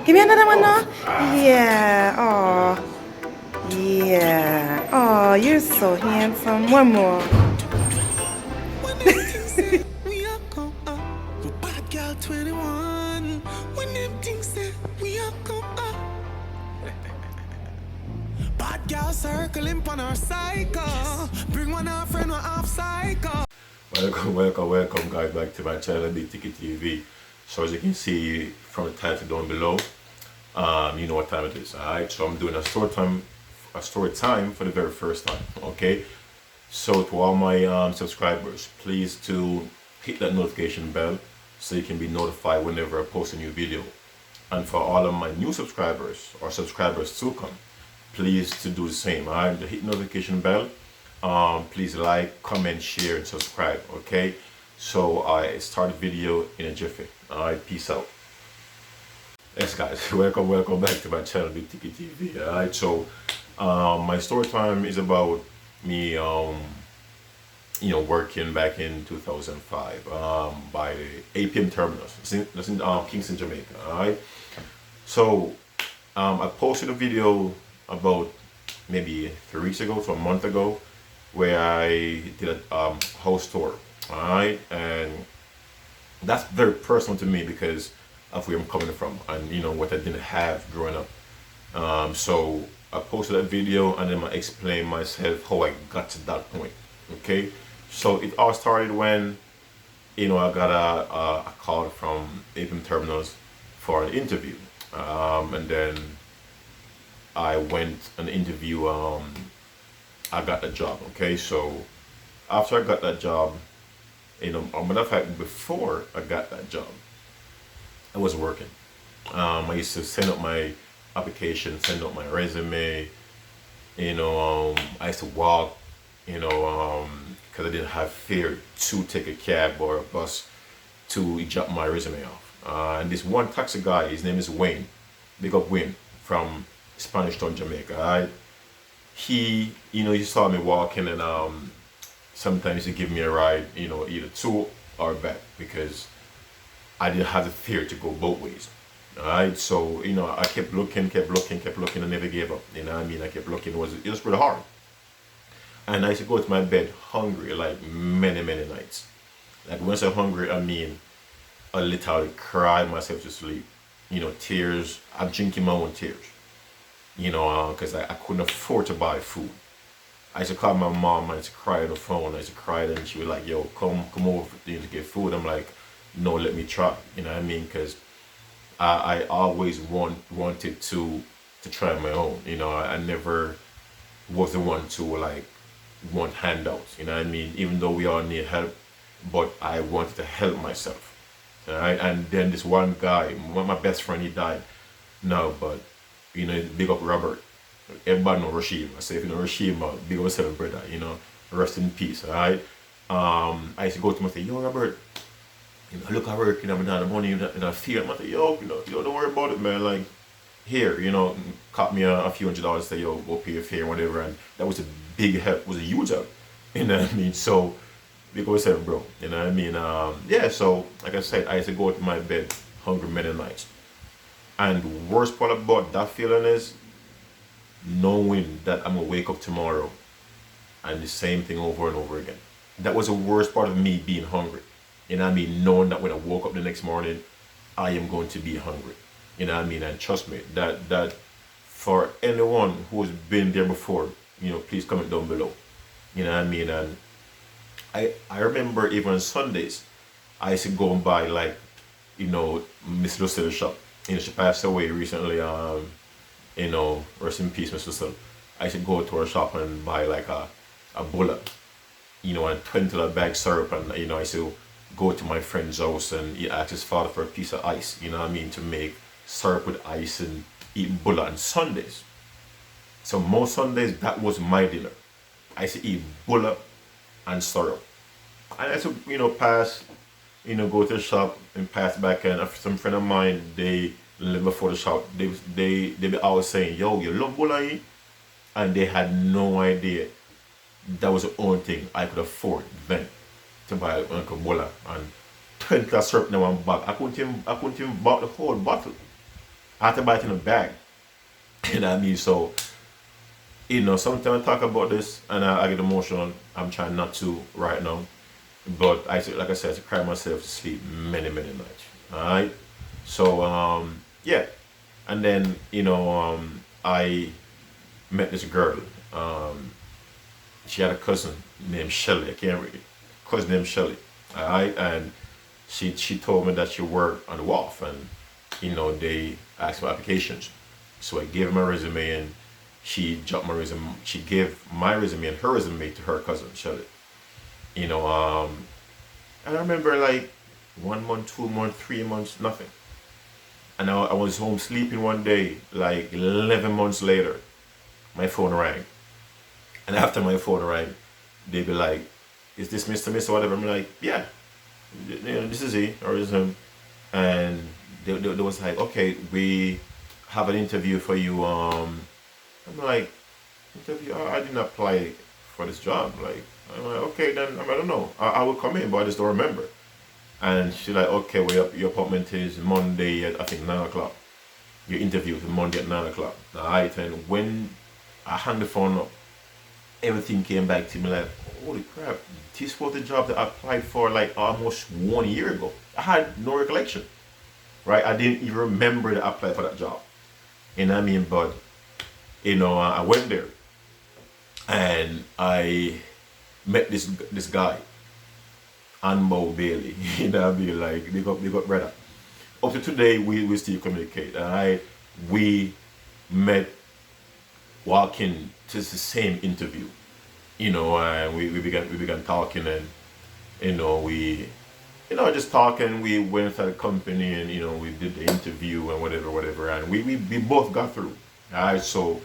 Give me another one now. Yeah. Oh. Yeah. Oh, you're so handsome. One more. When them things say we are come up, we bad girl 21. When them things say we are come up, bad girl circling on our cycle. Bring one our friend, one half cycle. Welcome guys back to my channel Big Ticket TV. So as you can see from the title down below, you know what time it is. Alright, so I'm doing a story time for the very first time. Okay. So to all my subscribers, please to hit that notification bell so you can be notified whenever I post a new video. And for all of my new subscribers or subscribers to come, please to do the same. Alright, hit notification bell. Please like, comment, share, and subscribe. Okay, so I start the video in a jiffy. Alright, peace out. Yes guys, welcome back to my channel Big Ticket TV. Alright, so my story time is about me working back in 2005 by the APM terminals. That's in Kingston, Jamaica. Alright, so I posted a video about maybe 3 weeks ago, so a month ago, where I did a house tour. Alright, and that's very personal to me because of where I'm coming from and what I didn't have growing up. So I posted that video and then I explained myself how I got to that point. Okay, so it all started when I got a call from APM Terminals for an interview, and then I went an interview. I got the job. Okay, so after I got that job, a matter of fact, before I got that job, I was working. I used to send up my application, send up my resume. I used to walk. Because I didn't have fare to take a cab or a bus to drop my resume off. And this one taxi guy, his name is Wayne. Big up Wayne from Spanish Town, Jamaica. He saw me walking and sometimes he give me a ride, either to or back because I didn't have the fear to go both ways. Alright, so I kept looking, I never gave up. I kept looking. It was pretty hard. And I used to go to my bed hungry like many nights. Like when I say hungry, I mean I literally cry myself to sleep. Tears. I'm drinking my own tears. Because I couldn't afford to buy food. I used to call my mom, I used to cry on the phone, I used to cry and she was like, yo, come over to get food. I'm like, no, let me try. Because I always wanted to try my own. I never was the one to like want handouts. Even though we all need help, but I wanted to help myself. Alright, and then this one guy, my best friend, he died. No, but big up Robert. Everybody know Rashim. I say if you know Rashim, big up yourself, brother. Rest in peace. Alright. I used to go to him and say, yo, Robert, look at work, I don't have the money in a fear. I'm like, yo, don't worry about it, man. Like, here, caught me a few $100, say, yo, go pay your fare, whatever. And that was a big help, was a huge help. So, big up yourself, bro. Yeah, so, like I said, I used to go to my bed hungry many nights. And the worst part about that feeling is knowing that I'm gonna wake up tomorrow and the same thing over and over again. That was the worst part of me being hungry. Knowing that when I woke up the next morning, I am going to be hungry. And trust me, that for anyone who has been there before, please comment down below. And I remember even on Sundays, I used to go and buy like, Miss Lucilla's shop. She passed away recently. Rest in peace, Miss Lucille. I used to go to her shop and buy like a bullet, and $20 bag syrup, and I used to go to my friend's house and he asked his father for a piece of ice, to make syrup with ice and eat bullet on Sundays. So most Sundays that was my dinner. I used to eat bullet and syrup. And I used to, pass, go to the shop and pass back, and some friend of mine, they live before the shop, they be always saying, yo, you love bullet? And they had no idea that was the only thing I could afford then to buy Uncle Bola and 20 syrup in one bag. I couldn't even buy the whole bottle. I had to buy it in a bag. You know what I mean? So, sometimes I talk about this and I get emotional. I'm trying not to right now. But like I said, I cry myself to sleep many, many nights. Alright? So, yeah. And then, I met this girl. Um, she had a cousin named Shelly. I can't read it. Cousin named Shelly. Alright? And she told me that she worked on the wharf and, they asked for applications. So I gave her my resume and she dropped my resume. She gave my resume and her resume to her cousin, Shelly. You know, and I remember like 1 month, 2 months, 3 months, nothing. And I was home sleeping one day, like 11 months later, my phone rang. And after my phone rang, they'd be like, is this Mr. Miss or whatever? I'm like, yeah, this is he or is him. And they was like, okay, we have an interview for you. I'm like, interview? I didn't apply for this job. Like, I'm like, okay, then I don't know. I will come in, but I just don't remember. And she's like, okay, well, your appointment is Monday at I think 9 o'clock. Your interview is Monday at 9 o'clock. Alright, and when I hung the phone up, everything came back to me like, holy crap, this was the job that I applied for like almost 1 year ago. I had no recollection. Right? I didn't even remember that I applied for that job. You know what I mean? But I went there and I met this guy, Anbo Bailey. You know what I mean? Like they got brother. Up to today we still communicate. We met walking to the same interview. And we began talking and we just talking, we went to the company and we did the interview and whatever and we both got through. Alright, so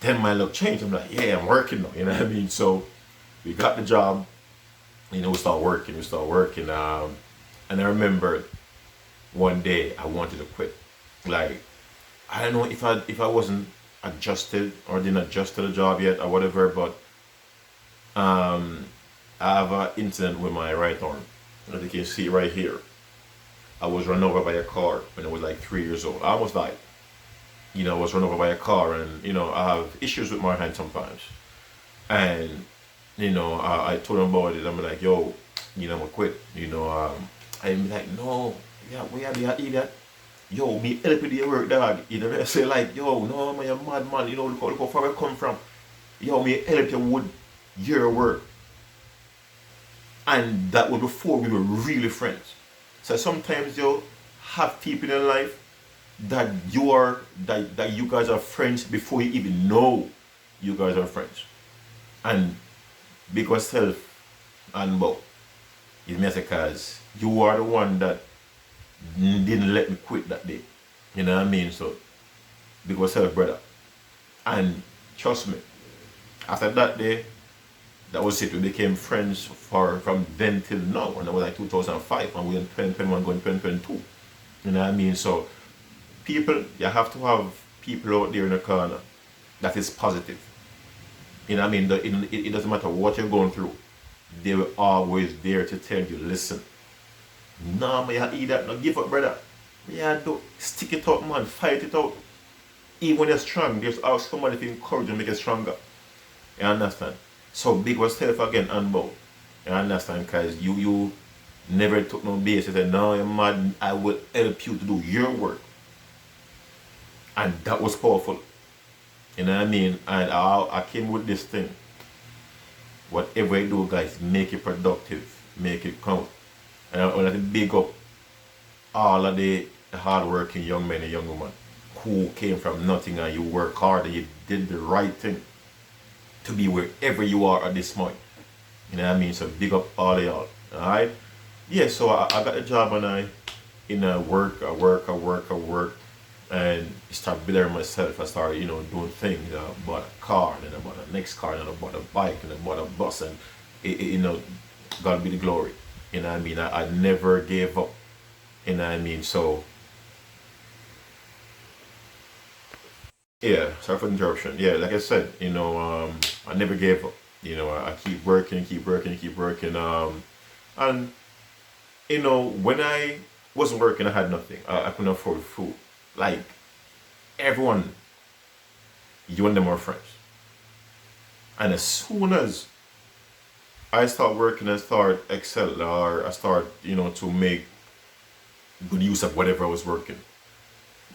then my luck changed. I'm like, yeah, I'm working now, you know what I mean? So we got the job, we start working, and I remember one day I wanted to quit. Like, I don't know if I wasn't adjusted or didn't adjust to the job yet or whatever, but I have an incident with my right arm. As you can see right here, I was run over by a car when I was like 3 years old. I almost died. I was run over by a car, and I have issues with my hand sometimes. And I told him about it. I'm like, yo, I'm gonna quit. I'm like, no, yeah, we are the idiot. Yo, me help with your work, dog. I say like, yo, no, man, you're mad man. Look how far I come from. Yo, me help you with your work. And that was before we were really friends. So sometimes you have people in your life that you guys are friends before you even know you guys are friends. And because self and bow, it means because you are the one that didn't let me quit that day. You know what I mean? So because self, brother. And trust me, after that day, that was it. We became friends from then till now. And that was like 2005, and we're in 2021 going 2022. You know what I mean? So people, you have to have people out there in the corner that is positive. You know what I mean? It doesn't matter what you're going through. They were always there to tell you, listen, nah, man, you eat that, no, give up, brother. Yeah, do stick it out, man, fight it out. Even when you're strong, there's always somebody to encourage you and make you stronger. You understand? So big yourself again and bow. You understand? Because you never took no base. You said, no, you're mad, I will help you to do your work. And that was powerful. You know what I mean? And I came with this thing. Whatever you do, guys, make it productive. Make it count. And I want to big up all of the hard-working young men and young women who came from nothing, and you work hard and you did the right thing to be wherever you are at this point. You know what I mean? So big up all of y'all. Alright? Yeah, so I got a job and I work, and start building myself. I started, doing things. I bought a car, then I bought a next car, then I bought a bike, and I bought a bus, and God be the glory. You know what I mean? I never gave up. You know what I mean? So yeah, sorry for the interruption. Yeah, like I said, I never gave up. I keep working. And when I wasn't working, I had nothing. I couldn't afford food. Like, everyone, you and them are friends. And as soon as I start working and start excel, or I start, to make good use of whatever I was working,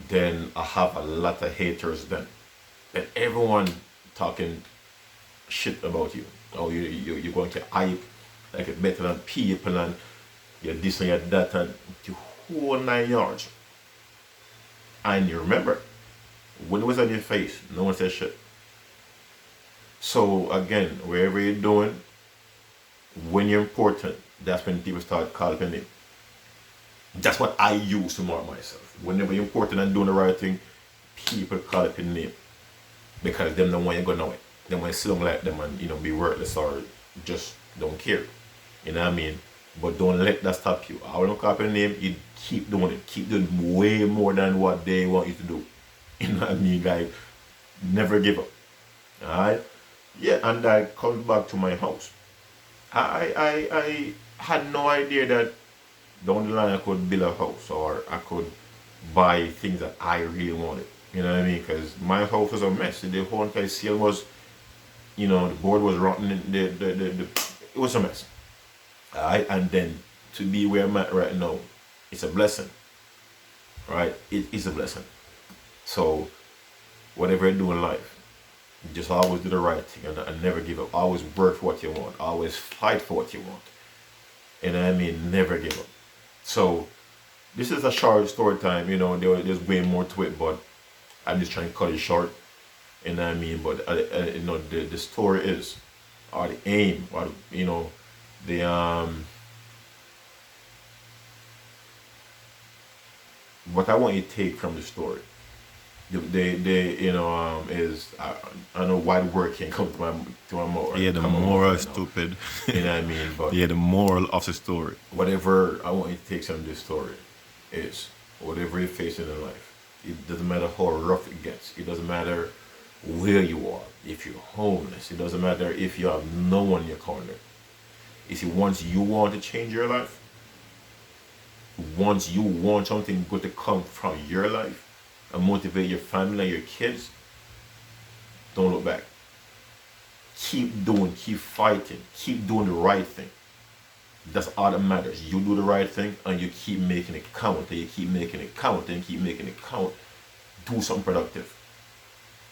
then I have a lot of haters then. Then everyone talking shit about you. Oh, you're going to hype like it better than people, and you're this and you're that, and the whole 9 yards. And you remember, when it was on your face, no one said shit. So again, wherever you're doing, when you're important, that's when people start calling your name. That's what I use to mark myself. Whenever you're important and doing the right thing, people call up your name. Because them don't want you to go nowhere. They want to sit down like them and, be worthless or just don't care. You know what I mean? But don't let that stop you. I don't call up your name, you keep doing it. Keep doing way more than what they want you to do. You know what I mean? Like, never give up. Alright? Yeah, and I come back to my house. I had no idea that down the line I could build a house or I could buy things that I really wanted. You know what I mean? Because my house was a mess. The whole entire seal was, the board was rotten. It was a mess. Alright? And then to be where I'm at right now, it's a blessing. Right? It is a blessing. So, whatever you do in life, just always do the right thing and never give up. Always work for what you want. Always fight for what you want. You know what I mean? Never give up. So, this is a short story time. There's way more to it, but I'm just trying to cut it short. You know what I mean? But, the story is, or the aim, or, what I want you to take from the story. Is I know why the word can't come to my mouth. Yeah, the moral is stupid. You know what I mean? But yeah, the moral of the story. whatever I want you to take from this story is whatever you're facing in life. It doesn't matter how rough it gets. It doesn't matter where you are. If you're homeless, it doesn't matter if you have no one in your corner. You see, once you want to change your life, once you want something good to come from your life and motivate your family and your kids, don't look back. Keep doing, keep fighting, keep doing the right thing. That's all that matters. You do the right thing and you keep making it count, and you keep making it count, and you keep making it count. Do something productive.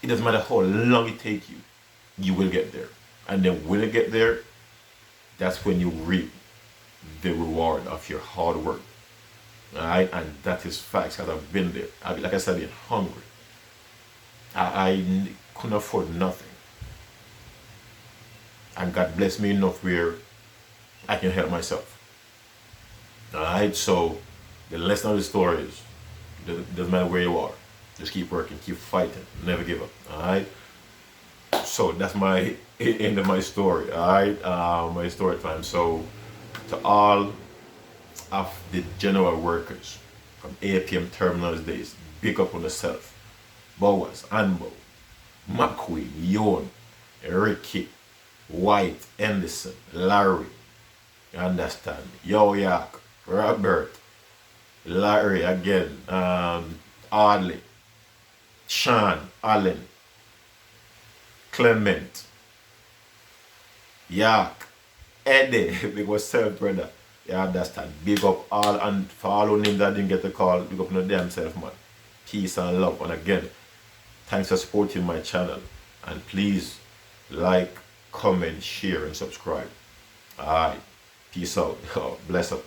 It doesn't matter how long it takes you, you will get there. And then when you get there, that's when you reap the reward of your hard work. Alright, and that is facts because I've been there. Like I said, I've been hungry. I couldn't afford nothing. And God blessed me enough where I can help myself. Alright, so the lesson of the story is, it doesn't matter where you are. Just keep working, keep fighting, never give up. Alright? So that's my end of my story. Alright? My story time. So to all of the general workers from APM terminals days, big up on yourself. Boaz, Anbo, McQueen, Yon, Ricky, White, Anderson, Larry. You understand? Yo Yak, Robert, Larry again, Audley, Sean, Allen, Clement, Yak, Eddie, big yourself, brother. You understand? Big up all, and for all who names that didn't get the call, big up on damn self, man. Peace and love. And again, thanks for supporting my channel. And please like, comment, share, and subscribe. Alright. Peace out. Bless up.